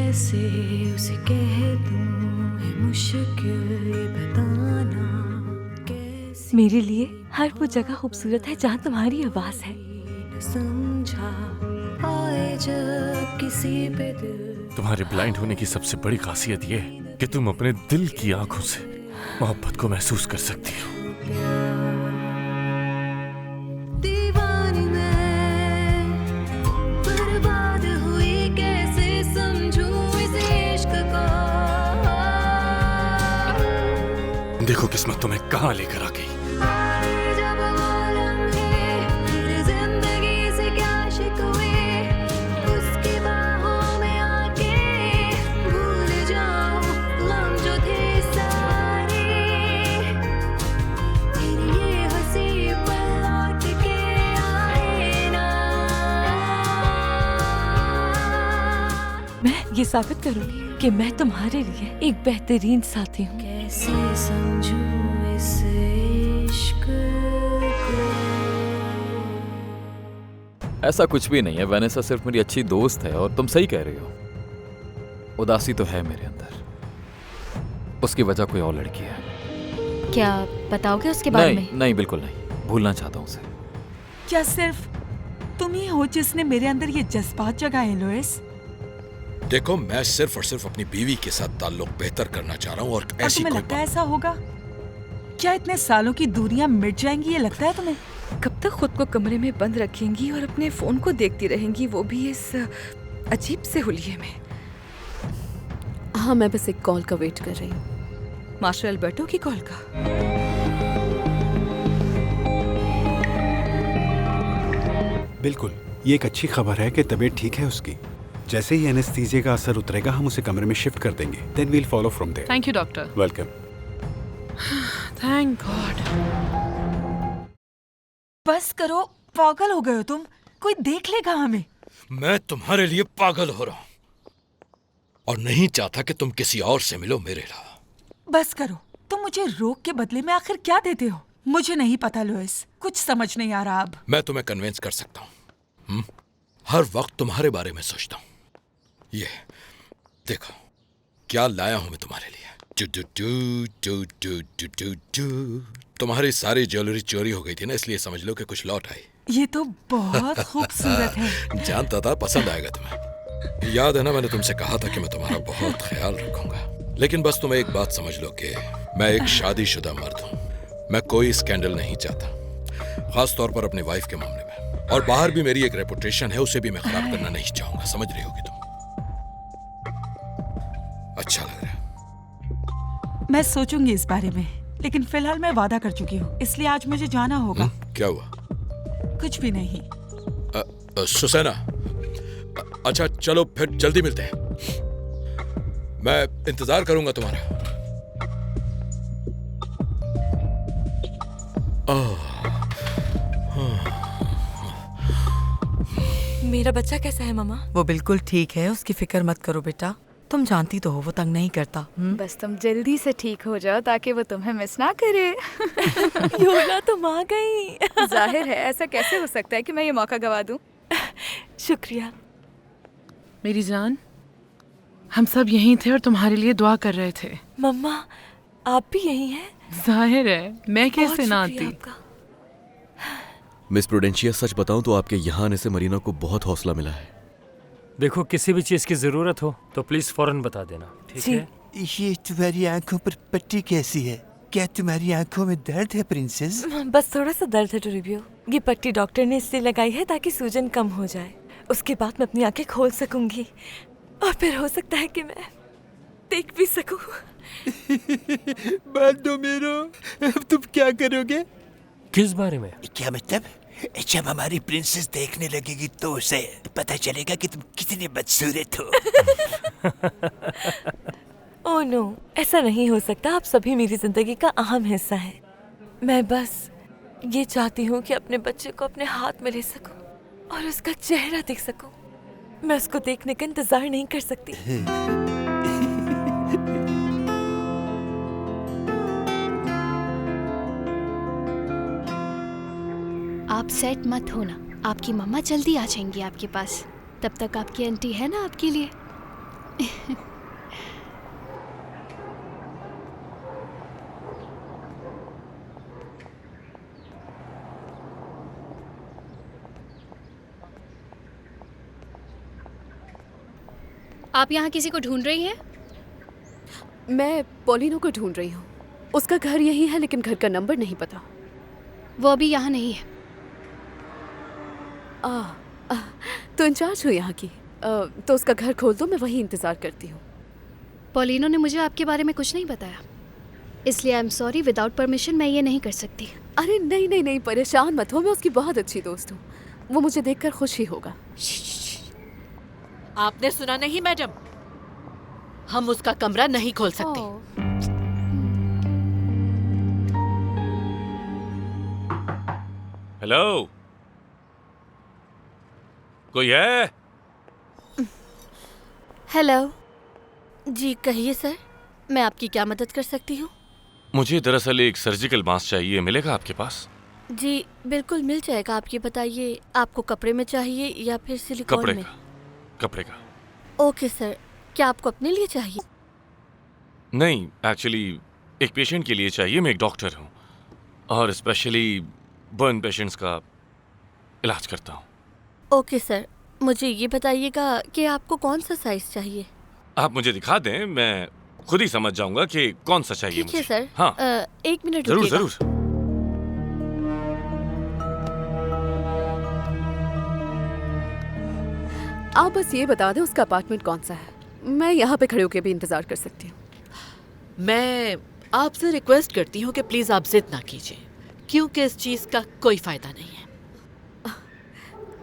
कैसे उसे कह दूं, है मुश्किल ये बताना कैसे। मेरे लिए हर वो जगह खूबसूरत है जहाँ तुम्हारी आवाज है। न समझा आए जब किसी पे दिल। तुम्हारे ब्लाइंड होने की सबसे बड़ी खासियत ये है कि तुम अपने दिल की आंखों से मोहब्बत को महसूस कर सकती हो। दीवानी मैं बर्बाद हुई, कैसे समझूं इस इश्क को। देखो किस्मत तुम्हें कहाँ लेकर आ गई। जब वो लम्हे मेरी जिंदगी से क्या शिकवे, उसकी बाहों में आके भूल जाऊं गम जो थे सारे। फिर ये हंसी पल लौट के आए ना। मैं ये साबित करूंगी कि मैं तुम्हारे लिए एक बेहतरीन साथी हूँ। कैसे समझूं इस इश्क को। ऐसा कुछ भी नहीं है, वैनेसा सिर्फ मेरी अच्छी दोस्त है और तुम सही कह रही हो। उदासी तो है मेरे अंदर, उसकी वजह कोई और लड़की है। क्या बताओगे उसके बारे में? नहीं बिल्कुल नहीं, भूलना चाहता हूँ उसे। क्या सिर्फ तुम ही हो जिसने मेरे अंदर ये जज्बात जगाए लुइस? देखो, मैं सिर्फ और सिर्फ अपनी बीवी के साथ ताल्लुक बेहतर करना चाह रहा हूँ और और ऐसी तुम्हें कोई लगता है ऐसा होगा? क्या इतने सालों की दूरियां मिट जाएंगी, ये लगता है तुम्हें? कब तक खुद को कमरे में बंद रखेंगी और अपने फोन को देखती रहेंगी, वो भी इस अजीब से हुलिये में? हाँ, मैं बस एक कॉल का वेट कर रही हूँ। मास्टर अल्बर्टो की कॉल का? बिल्कुल, ये एक अच्छी खबर है कि तबीयत ठीक है उसकी। जैसे ही एनेस्थीसिया का असर उतरेगा हम उसे कमरे में शिफ्ट कर देंगे। Then we'll follow from there. Thank you doctor. Welcome. Thank God. बस करो, पागल हो गए हो तुम। कोई देख लेगा हमें। मैं तुम्हारे लिए पागल हो रहा हूँ और नहीं चाहता कि तुम किसी और से मिलो मेरे अलावा। बस करो, तुम मुझे रोक के बदले में आखिर क्या देते हो? मुझे नहीं पता लुइस, कुछ समझ नहीं आ रहा अब। मैं तुम्हें कन्विंस कर सकता हूँ। हर वक्त तुम्हारे बारे में सोचता हूँ। ये देखो क्या लाया हूं मैं तुम्हारे लिए। तुम्हारी सारी ज्वेलरी चोरी हो गई थी ना, इसलिए समझ लो कि कुछ लौट आई। ये तो बहुत खूबसूरत है। जानता था पसंद आएगा तुम्हें। याद है ना, मैंने तुमसे कहा था कि मैं तुम्हारा बहुत ख्याल रखूंगा। लेकिन बस तुम एक बात समझ लो कि मैं एक शादीशुदा मर्द हूँ। मैं कोई स्कैंडल नहीं चाहता, खास तौर पर अपनी वाइफ के मामले में। और बाहर भी मेरी एक रेपुटेशन है, उसे भी मैं खराब करना नहीं चाहूंगा। समझ रही होगी तुम? अच्छा लग रहा है। मैं सोचूंगी इस बारे में, लेकिन फिलहाल मैं वादा कर चुकी हूँ, इसलिए आज मुझे जाना होगा। क्या हुआ? कुछ भी नहीं। सुसैना, अच्छा चलो फिर जल्दी मिलते हैं। मैं इंतजार करूंगा तुम्हारा। मेरा बच्चा कैसा है मामा? वो बिल्कुल ठीक है, उसकी फिक्र मत करो बेटा। तुम जानती तो हो वो तंग नहीं करता। बस तुम जल्दी से ठीक हो जाओ ताकि वो तुम्हें मिस ना करे। योना तुम आ गई। जाहिर है, ऐसा कैसे हो सकता है कि मैं ये मौका गवा दूं? शुक्रिया। मेरी जान, हम सब यहीं थे और तुम्हारे लिए दुआ कर रहे थे। मम्मा, आप भी यहीं हैं? जाहिर है, मैं कैसे ना आती। मिस प्रूडेंशिया, सच बताऊं तो आपके यहाँ आने से मरीना को बहुत हौसला मिला है। देखो, किसी भी चीज की जरूरत हो तो प्लीज फौरन बता देना, ठीक है? ये तुम्हारी आंखों पर पट्टी कैसी है? क्या तुम्हारी आंखों में दर्द है प्रिंसेस? बस थोड़ा सा दर्द है टोरिबियो। ये पट्टी डॉक्टर ने इसलिए लगाई है ताकि सूजन कम हो जाए। उसके बाद मैं अपनी आंखें खोल सकूंगी और फिर हो सकता है कि मैं देख भी सकूं। बात दो मेरो, अब तुम क्या करोगे? किस बारे में? क्या मतलब? जब हमारी प्रिंसेस देखने लगेगी तो उसे पता चलेगा कि तुम कितने बदसूरत हो। ओह नो, ऐसा नहीं हो सकता। आप सभी मेरी जिंदगी का अहम हिस्सा है। मैं बस ये चाहती हूँ कि अपने बच्चे को अपने हाथ में ले सकूं और उसका चेहरा देख सकूं। मैं उसको देखने का इंतजार नहीं कर सकती। आप सेट मत होना, आपकी मम्मा जल्दी आ जाएंगी आपके पास। तब तक आपकी आंटी है ना आपके लिए। आप यहाँ किसी को ढूंढ रही हैं? मैं पॉलिनो को ढूंढ रही हूँ। उसका घर यही है लेकिन घर का नंबर नहीं पता। वो अभी यहाँ नहीं है। तो इंचार्ज हो यहाँ की। तो उसका घर खोल दो, मैं वहीं इंतज़ार करती हूँ। पॉलिनो ने मुझे आपके बारे में कुछ नहीं बताया, इसलिए I am sorry, without permission मैं ये नहीं कर सकती। अरे नहीं नहीं नहीं, परेशान मत हो, मैं उसकी बहुत अच्छी दोस्त हूँ। वो मुझे देखकर खुश ही होगा। आपने सुना नहीं मैडम, हम उसका कमरा नहीं खोल सकते। हेलो, कोई है? हेलो जी, कहिए सर, मैं आपकी क्या मदद कर सकती हूँ? मुझे दरअसल एक सर्जिकल मास्क चाहिए, मिलेगा आपके पास? जी बिल्कुल मिल जाएगा। आप ये बताइए, आपको कपड़े में चाहिए या फिर सिलिकॉन में? कपड़े का। ओके सर, क्या आपको अपने लिए चाहिए? नहीं, एक्चुअली एक पेशेंट के लिए चाहिए। मैं एक डॉक्टर हूँ और स्पेशली बर्न पेशेंट्स का इलाज करता हूँ। ओके सर, मुझे ये बताइएगा कि आपको कौन सा साइज चाहिए? आप मुझे दिखा दें, मैं खुद ही समझ जाऊंगा कि कौन सा चाहिए ठीक है मुझे। सर। हाँ, एक मिनट जरूर रुकिएगा। जरूर। आप बस ये बता दें उसका अपार्टमेंट कौन सा है, मैं यहाँ पे खड़े होकर भी इंतज़ार कर सकती हूँ। मैं आपसे रिक्वेस्ट करती हूँ कि प्लीज़ आप जिद ना कीजिए, क्योंकि इस चीज़ का कोई फ़ायदा नहीं है।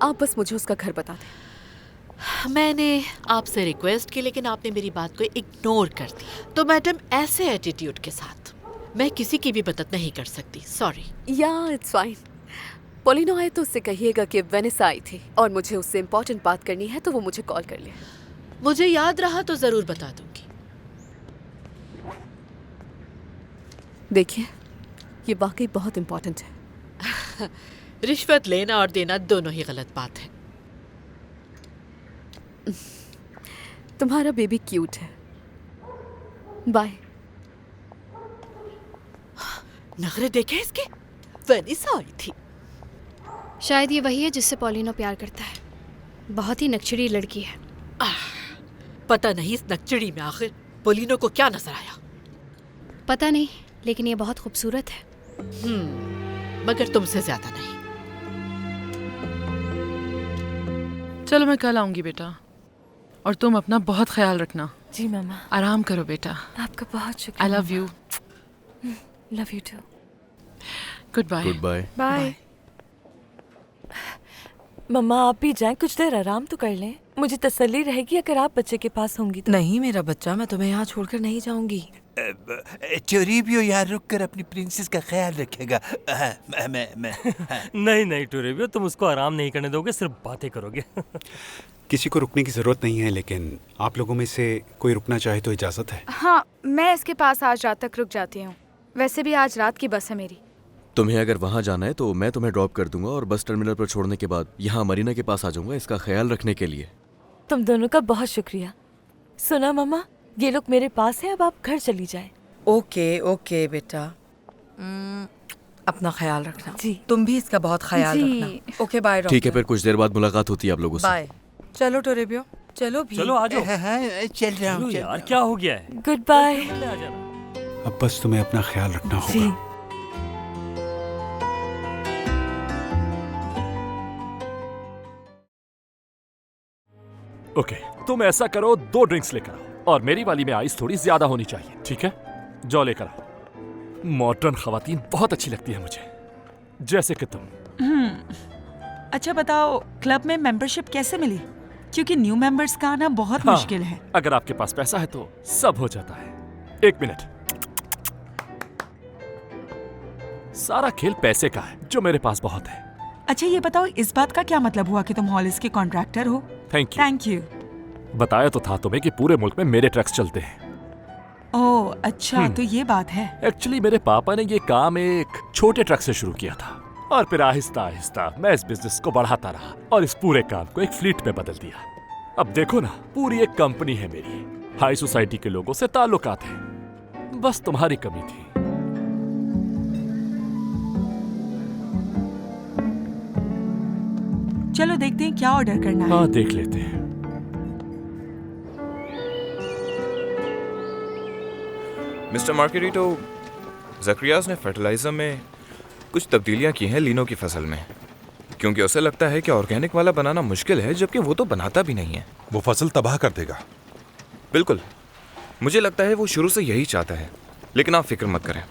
आप बस मुझे उसका घर बता दें। मैंने आपसे रिक्वेस्ट की लेकिन आपने मेरी बात को इग्नोर कर दिया। तो मैडम, ऐसे एटीट्यूड के साथ मैं किसी की भी मदद नहीं कर सकती। सॉरी। या इट्स फाइन। पॉलिनो आए तो उससे कहिएगा कि वेनिसा आई थी और मुझे उससे इम्पोर्टेंट बात करनी है, तो वो मुझे कॉल कर ले। मुझे याद रहा तो ज़रूर बता दूंगी। देखिए, ये वाकई बहुत इम्पोर्टेंट है। रिश्वत लेना और देना दोनों ही गलत बात है। तुम्हारा बेबी क्यूट है। बाय। नखरे देखे इसके, वेनिसा आई थी। शायद ये वही है जिससे पॉलिनो प्यार करता है। बहुत ही नक्चड़ी लड़की है। पता नहीं इस नक्चड़ी में आखिर पॉलिनो को क्या नजर आया। पता नहीं, लेकिन ये बहुत खूबसूरत है। मगर तुमसे ज्यादा नहीं। चलो मैं कल आऊंगी बेटा, और तुम अपना बहुत ख्याल रखना। जी मामा। आराम करो बेटा। आपका बहुत शुक्रिया। I love you. Love you too. Good bye. Good bye. Bye. मम्मा आप भी जाएं, कुछ देर आराम तो कर लें। मुझे तसल्ली रहेगी अगर आप बच्चे के पास होंगी तो। नहीं मेरा बच्चा, मैं तुम्हें यहाँ छोड़कर नहीं जाऊंगी। टोरिबियो यहाँ रुककर अपनी प्रिंसेस का ख्याल रखेगा। मैं नहीं नहीं टोरिबियो, तुम उसको आराम नहीं करने दोगे, सिर्फ बातें करोगे। किसी को रुकने की जरूरत नहीं है, लेकिन आप लोगों में से कोई रुकना चाहे तो इजाजत है। हाँ, मैं इसके पास आज रात तक रुक जाती हूँ। वैसे भी आज रात की बस है मेरी। तुम्हें अगर वहाँ जाना है तो मैं तुम्हें ड्रॉप कर दूंगा और बस टर्मिनल पर छोड़ने के बाद यहाँ मरीना के पास आ जाऊंगा इसका ख्याल रखने के लिए। तुम दोनों का बहुत शुक्रिया। सुना मम्मा, ये लोग मेरे पास है, अब आप घर चली जाए। ओके ओके बेटा, अपना ख्याल रखना। जी। तुम भी इसका बहुत ख्याल जी। रखना। Okay bye. ठीक है, फिर कुछ देर बाद मुलाकात होती है आप लोगों से। बाय। चलो टोरेबियो, चलो भी। चलो आ जाओ। चल रहा हूँ यार, क्या हो गया है? Goodbye. अब बस तुम्हें अपना ख्याल रखना होगा। ओके, तुम ऐसा करो, 2 ड्रिंक्स लेकर आओ और मेरी वाली में आइस थोड़ी ज्यादा होनी चाहिए, ठीक है? जाओ लेकर आओ। मॉडर्न खवातीन बहुत अच्छी लगती है मुझे, जैसे कि तुम। अच्छा बताओ, क्लब में मेंबरशिप कैसे मिली? क्योंकि न्यू मेंबर्स का आना बहुत हाँ, मुश्किल है। अगर आपके पास पैसा है तो सब हो जाता है। 1 मिनट। सारा खेल पैसे का है, जो मेरे पास बहुत है। अच्छा ये बताओ, इस बात का क्या मतलब हुआ कि तुम हॉलिस के कॉन्ट्रैक्टर हो? Thank you. Thank you. बताया तो था तुम्हें कि पूरे मुल्क में मेरे ट्रक्स चलते हैं। ओह अच्छा, तो ये बात है। एक्चुअली मेरे पापा ने ये काम एक छोटे ट्रक से शुरू किया था और फिर आहिस्ता आहिस्ता मैं इस बिजनेस को बढ़ाता रहा और इस पूरे काम को एक फ्लीट में बदल दिया। अब देखो ना, पूरी एक कंपनी है मेरी, हाई सोसाइटी के लोगों से ताल्लुकात है, बस तुम्हारी कमी थी। चलो देखते हैं क्या ऑर्डर करना है। हाँ, देख लेते हैं। मिस्टर मार्केरिटो, ज़करियास ने फर्टिलाइज़र में कुछ तब्दीलियां की हैं लीनो की फसल में, क्योंकि उसे लगता है कि ऑर्गेनिक वाला बनाना मुश्किल है, जबकि वो तो बनाता भी नहीं है। वो फसल तबाह कर देगा। बिल्कुल, मुझे लगता है वो शुरू से यही चाहता है। लेकिन आप फिक्र मत करें,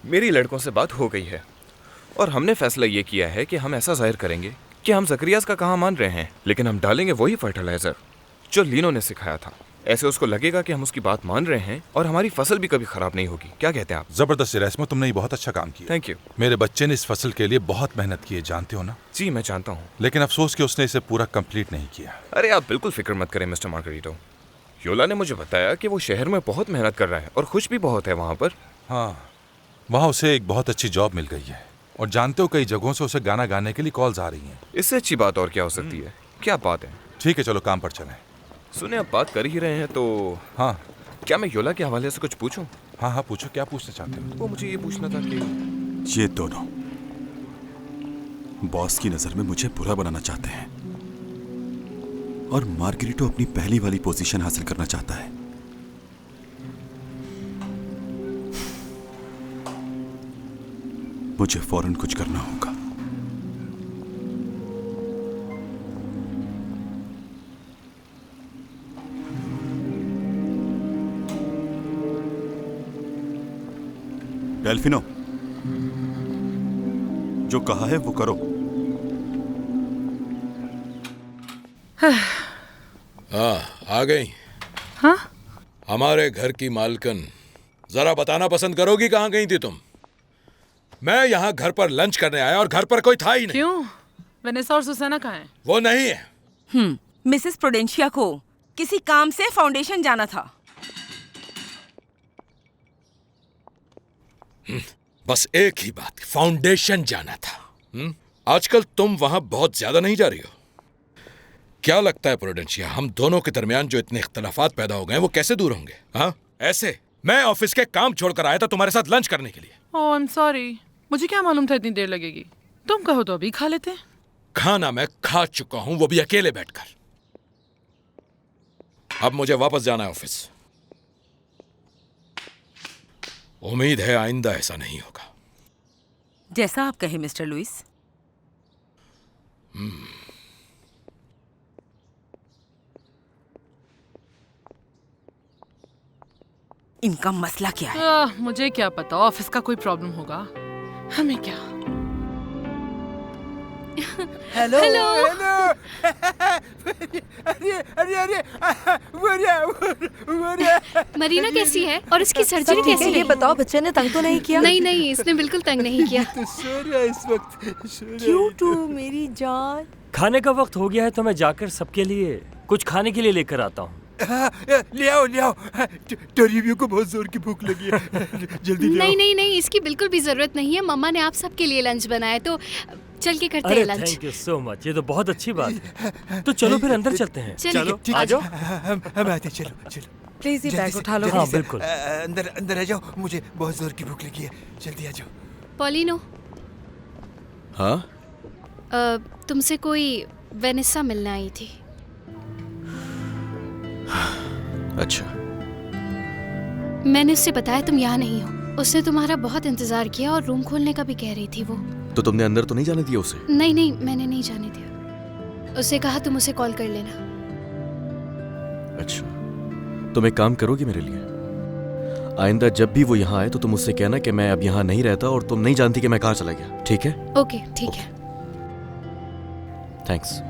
मेरी लड़कों से बात हो गई है और हमने फैसला ये किया है कि हम ऐसा जाहिर करेंगे कि हम ज़करियास का कहा मान रहे हैं, लेकिन हम डालेंगे वही फर्टिलाइज़र जो लीनो ने सिखाया था। ऐसे उसको लगेगा कि हम उसकी बात मान रहे हैं और हमारी फसल भी कभी खराब नहीं होगी। क्या कहते हैं आप? जबरदस्त इरास्मो, तुमने ये बहुत अच्छा काम किया। Thank you. मेरे बच्चे ने इस फसल के लिए बहुत मेहनत की है, जानते हो ना? जी मैं जानता हूँ, लेकिन अफसोस कि उसने इसे पूरा कंप्लीट नहीं किया। अरे आप बिल्कुल फिक्र मत करें मिस्टर मार्केरिटो। योला ने मुझे बताया कि वो शहर में बहुत मेहनत कर रहा है और खुश भी बहुत है वहाँ पर। हाँ, वहाँ उसे एक बहुत अच्छी जॉब मिल गई है और जानते हो कई जगहों से उसे गाना गाने के लिए कॉल्स आ रही हैं। इससे अच्छी बात और क्या हो सकती है? क्या बात है। ठीक है, चलो काम पर चलें। सुने, आप बात कर ही रहे हैं तो हाँ, क्या मैं योला के हवाले से कुछ पूछूं? हाँ हाँ पूछो, क्या पूछना चाहते हो? वो मुझे ये पूछना था कि ये दोनों बॉस की नजर में मुझे बुरा बनाना चाहते हैं और मार्गेरिटो अपनी पहली वाली पोजीशन हासिल करना चाहता है। मुझे फौरन कुछ करना होगा। डेल्फिनो, जो कहा है वो करो। हाँ, आ गई। हाँ? हमारे घर की मालकन, जरा बताना पसंद करोगी कहाँ गई थी तुम? मैं यहाँ घर पर लंच करने आया और घर पर कोई था ही नहीं। क्यों? वेनेसा और सुसैना कहाँ हैं? वो नहीं है। मिसेस प्रुडेंशिया को किसी काम से फाउंडेशन जाना था। बस एक ही बात, फाउंडेशन जाना था। आजकल तुम वहां बहुत ज्यादा नहीं जा रही हो। क्या लगता है प्रुडेंशिया, हम दोनों के दरमियान जो इतने इख्तलाफात पैदा हो गए वो कैसे दूर होंगे? हाँ, ऐसे मैं ऑफिस के काम छोड़कर आया था तुम्हारे साथ लंच करने के लिए। ओह, आई एम सॉरी, मुझे क्या मालूम था इतनी देर लगेगी। तुम कहो तो अभी खा लेते। खाना मैं खा चुका हूं, वो भी अकेले बैठकर। अब मुझे वापस जाना है ऑफिस। उम्मीद है आइंदा ऐसा नहीं होगा। जैसा आप कहे मिस्टर लुइस। इनका मसला क्या है? मुझे क्या पता, ऑफिस का कोई प्रॉब्लम होगा, हमें क्या। हेलो मरीना कैसी है और इसकी सर्जरी कैसी है? ये बताओ, बच्चे ने तंग तो नहीं किया? नहीं, इसने बिल्कुल तंग नहीं किया। तो सो रहा है इस वक्त। क्यूट मेरी जान। खाने का वक्त हो गया है तो मैं जाकर सबके लिए कुछ खाने के लिए लेकर आता हूँ। ले आओ टोरिबियो को बहुत जोर की भूख लगी है। जल्दी ले आओ। नहीं, इसकी बिल्कुल भी जरूरत नहीं है। मम्मा ने आप सबके लिए लंच बनाया, तो चल के करते हैं lunch. Thank you so much, ये तो बहुत अच्छी बात है। तो चलो फिर अंदर चलते हैं। चलो आ जाओ। हम आते, चलो। प्लीज ये बैग उठा लो। हाँ बिल्कुल। अंदर आ जाओ, मुझे बहुत जोर की भूख लगी है, जल्दी आ जाओ। पॉलिनो। हाँ? तुमसे कोई वेनेसा मिलने आई थी। अच्छा। मैंने उससे बताया तुम यहाँ नहीं हो। उसने तुम्हारा बहुत इंतजार किया और रूम खोलने का भी कह रही थी वो। तो तुमने अंदर तो नहीं जाने दिया उसे? नहीं, मैंने नहीं जाने दिया। उसे कहा तुम उसे कॉल कर लेना। अच्छा, तुम एक काम करोगी मेरे लिए? आइंदा जब भी वो यहाँ आए तो तुम उससे कहना कि मैं अब यहाँ नहीं रहता और तुम नहीं जानती कि मैं कहाँ चला गया, ठीक है? ओके, ठीक है। थैंक्स।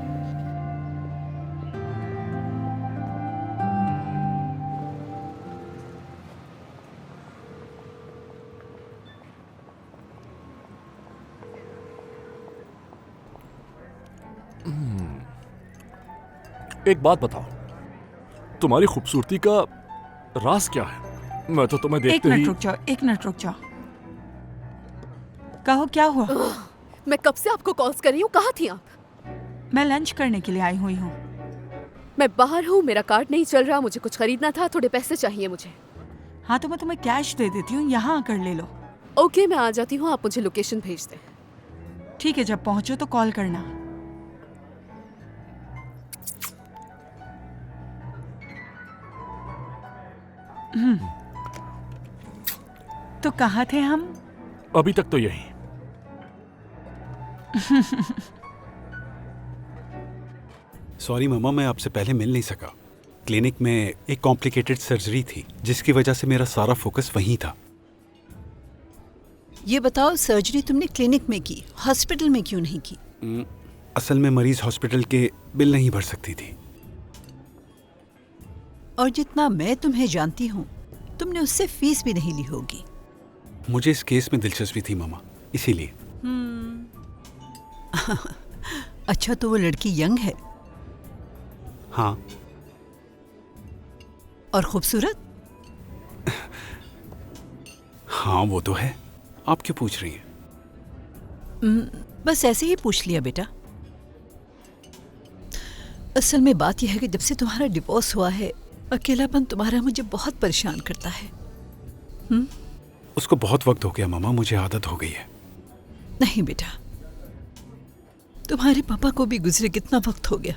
एक बात बताओ, तुम्हारी खूबसूरती का राज क्या है? मैं तो तुम्हें देखते ही... एक मिनट रुक जाओ। कहो क्या हुआ? मैं कब से आपको कॉल्स कर रही हूँ, कहाँ थी आप? मैं लंच करने के लिए आई हुई हूँ। मैं बाहर हूँ, मेरा कार्ड नहीं चल रहा, मुझे कुछ खरीदना था, थोड़े पैसे चाहिए मुझे। हाँ तो मैं तुम्हें कैश दे देती हूँ, यहाँ आकर ले लो। ओके, मैं आ जाती हूँ, आप मुझे लोकेशन भेज दें। ठीक है, जब पहुंचो तो कॉल करना। तो कहाँ थे हम? अभी तक तो यही। सॉरी मामा, मैं आपसे पहले मिल नहीं सका। क्लिनिक में एक कॉम्प्लिकेटेड सर्जरी थी जिसकी वजह से मेरा सारा फोकस वहीं था। ये बताओ, सर्जरी तुमने क्लिनिक में की, हॉस्पिटल में क्यों नहीं की? असल में मरीज हॉस्पिटल के बिल नहीं भर सकती थी। और जितना मैं तुम्हें जानती हूँ, तुमने उससे फीस भी नहीं ली होगी। मुझे इस केस में दिलचस्पी थी मामा, इसीलिए। अच्छा, तो वो लड़की यंग है? हाँ। और खूबसूरत? हाँ वो तो है। आप क्यों पूछ रही हैं? बस ऐसे ही पूछ लिया बेटा। असल में बात यह है कि जब से तुम्हारा डिवोर्स हुआ है, अकेलापन तुम्हारा मुझे बहुत परेशान करता है। उसको बहुत वक्त हो गया मामा, मुझे आदत हो गई है। नहीं बेटा, तुम्हारे पापा को भी गुजरे कितना वक्त हो गया,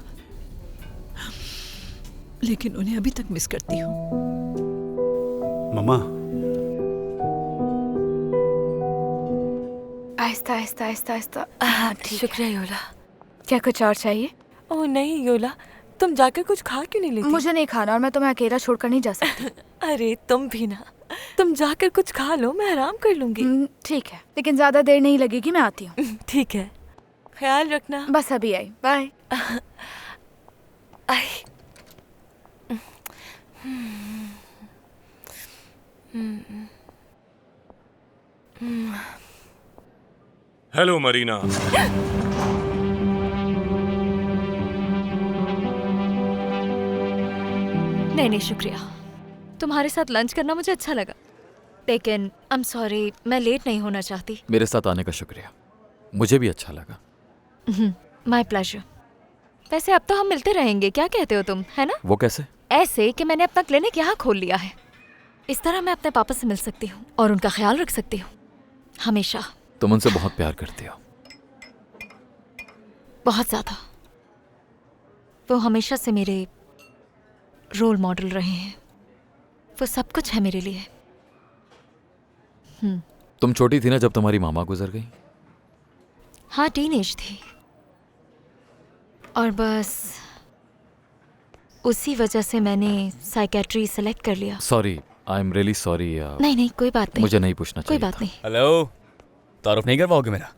लेकिन उन्हें अभी तक मिस करती हूँ। मामा, आहिस्ता आहिस्ता आहिस्ता आहिस्ता। शुक्रिया योला। क्या कुछ और चाहिए? ओह नहीं योला, तुम जाकर कुछ खा क्यों नहीं लेती? मुझे नहीं खाना और मैं तुम्हें अकेला छोड़कर नहीं जा सकती। अरे तुम भी ना, तुम जाकर कुछ खा लो, मैं आराम कर लूंगी। ठीक है, लेकिन ज्यादा देर नहीं लगेगी, मैं आती हूँ। ठीक है, ख्याल रखना। बस अभी आई, बाय। हेलो मरीना। नहीं शुक्रिया, तुम्हारे साथ लंच करना मुझे अच्छा लगा, लेकिन आई एम सॉरी, मैं लेट नहीं होना चाहती। मेरे साथ आने का शुक्रिया, मुझे भी अच्छा लगा। My pleasure. वैसे अब तो हम मिलते रहेंगे, क्या कहते हो तुम, है ना? वो कैसे? ऐसे कि मैंने अपना क्लिनिक यहाँ खोल लिया है, इस तरह मैं अपने पापा से मिल सकती हूँ और उनका ख्याल रख सकती हूँ हमेशा। तुम उनसे बहुत प्यार करती हो। बहुत ज्यादा। वो हमेशा से मेरे रोल मॉडल रहे हैं, वो सब कुछ है मेरे लिए। तुम छोटी थी ना जब तुम्हारी मामा गुजर गई? हाँ, टीनेज थी, और बस उसी वजह से मैंने साइकेट्री सेलेक्ट कर लिया। Sorry, I am really sorry. नहीं कोई बात नहीं, मुझे नहीं पूछना कोई चाहिए बात नहीं। हेलो, तारुफ नहीं कर पाओगे मेरा?